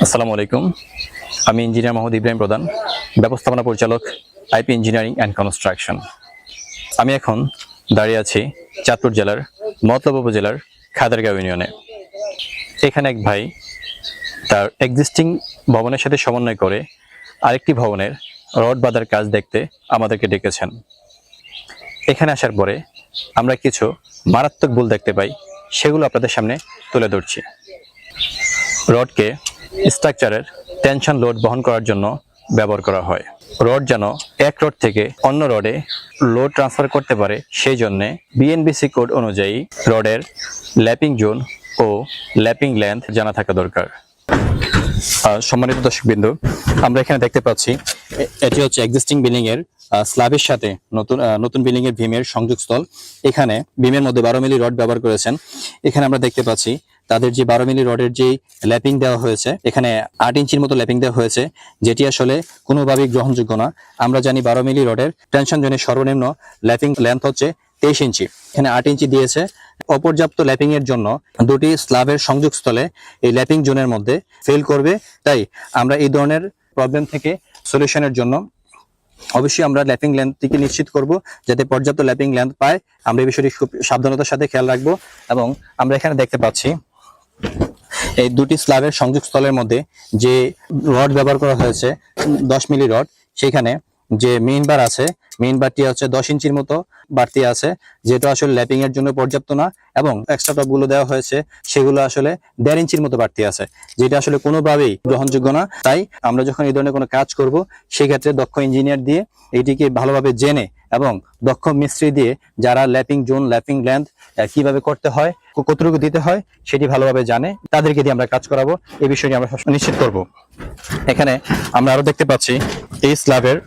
আসসালামু আলাইকুম। আমি ইঞ্জিনিয়ার মোহাম্মদ ইব্রাহিম প্রধান, ব্যবস্থাপনা পরিচালক, আইপি ইঞ্জিনিয়ারিং অ্যান্ড কনস্ট্রাকশন। আমি এখন দাঁড়িয়ে আছি চাঁদপুর জেলার মতলব উপজেলার খাদেরগাঁও ইউনিয়নে। এখানে এক ভাই তার এক্সিস্টিং ভবনের সাথে সমন্বয় করে আরেকটি ভবনের রড বাঁধার কাজ দেখতে আমাদেরকে ডেকেছেন। এখানে আসার পরে আমরা কিছু মারাত্মক ভুল দেখতে পাই, সেগুলো আপনাদের সামনে তুলে ধরছি। রডকে স্ট্রাকচারের টেনশন লোড বহন করার জন্য ব্যবহার করা হয়। রড যেন এক রড থেকে অন্য রডে লোড ট্রান্সফার করতে পারে, সেই জন্যে বিএনবিসি কোড অনুযায়ী রডের ল্যাপিং জোন ও ল্যাপিং লেন্থ জানা থাকা দরকার। সম্মানিত দর্শকবৃন্দ, আমরা এখানে দেখতে পাচ্ছি এটি হচ্ছে এক্সিস্টিং বিল্ডিং এর স্ল্যাবের সাথে নতুন বিল্ডিং এর ভীমের সংযোগস্থল। এখানে ভীমের মধ্যে 12 মিলি রড ব্যবহার করেছেন। এখানে আমরা দেখতে পাচ্ছি তাদের যে 12 মিলি রডের যে ল্যাপিং দেওয়া হয়েছে, এখানে 8 ইঞ্চির মতো ল্যাপিং দেওয়া হয়েছে, যেটি আসলে কোনোভাবেই গ্রহণযোগ্য না। আমরা জানি 12 মিলি রডের টেনশন জোনের সর্বনিম্ন ল্যাপিং লেন্থ হচ্ছে 23 ইঞ্চি, এখানে 8 ইঞ্চি দিয়েছে। অপর্যাপ্ত ল্যাপিং এর জন্য দুটি স্ল্যাবের সংযোগস্থলে এই ল্যাপিং জোনের মধ্যে ফেল করবে। তাই আমরা এই ধরনের প্রবলেম থেকে সলিউশনের জন্য অবশ্যই আমরা ল্যাপিং লেন্থটিকে নিশ্চিত করব, যাতে পর্যাপ্ত ল্যাপিং লেন্থ পায়। আমরা এই বিষয়টি খুব সাবধানতার সাথে খেয়াল রাখবো। এবং আমরা এখানে দেখতে পাচ্ছি এই দুটি স্ল্যাবের সংযোগস্থলের মধ্যে যে রড ব্যবহার করা হয়েছে 10 মিলি রড, সেখানে যে মেইন বার আছে, মেইন বারটি হচ্ছে 10 ইঞ্চির মতো বাড়তি আছে, যেটা আসলে ল্যাপিং এর জন্য পর্যাপ্ত না। এবং এক্সট্রা টপ গুলো দেওয়া হয়েছে, সেগুলো আসলে 1.5 ইঞ্চির মতো বাড়তি আছে, যেটা আসলে কোনোভাবেই গ্রহণযোগ্য না। তাই আমরা যখন এই ধরনের কোনো কাজ করব, সেই ক্ষেত্রে দক্ষ ইঞ্জিনিয়ার দিয়ে এটিকে ভালোভাবে জেনে এবং দক্ষ মিস্ত্রি দিয়ে, যারা ল্যাপিং জোন ল্যাপিং লেন্থ কিভাবে করতে হয়, কতটুকু দিতে হয় সেটি ভালোভাবে জানে, তাদেরকে দিয়ে আমরা কাজ করাবো। এই বিষয়টি আমরা নিশ্চিত করব। এখানে আমরা আরো দেখতে পাচ্ছি এই স্ল্যাবের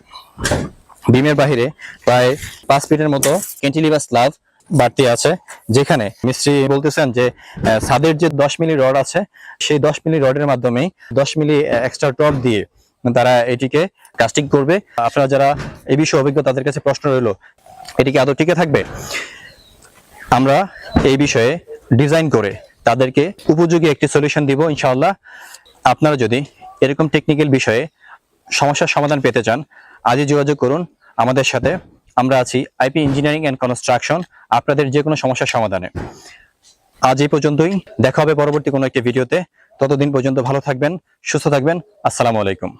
বিমের বাহিরে প্রায় 5 ফিটের মতো ক্যান্টিলিভার স্ল্যাব বাড়তি আছে, যেখানে মিস্ত্রি বলতেছেন যে ছাদের যে 10 মিলি রড আছে, সেই 10 মিলি রডের মাধ্যমেই 10 মিলি এক্সট্রা টপ দিয়ে তারা এটিকে কাস্টিং করবে। আপনারা যারা এই বিষয়ে অভিজ্ঞ, তাদের কাছে প্রশ্ন রইল, এটিকে আদৌ টিকে থাকবে? আমরা এই বিষয়ে ডিজাইন করে তাদেরকে উপযোগী একটি সলিউশন দিব ইনশাআল্লাহ। আপনারা যদি এরকম টেকনিক্যাল বিষয়ে সমস্যার সমাধান পেতে চান, আজই যোগাযোগ করুন আমাদের সাথে। আমরা আছি আইপি ইঞ্জিনিয়ারিং অ্যান্ড কনস্ট্রাকশন, আপনাদের যে কোনো সমস্যার সমাধানে। আজ এই পর্যন্তই, দেখা হবে পরবর্তী কোনো একটি ভিডিওতে। ততদিন পর্যন্ত ভালো থাকবেন, সুস্থ থাকবেন। আসসালামু আলাইকুম।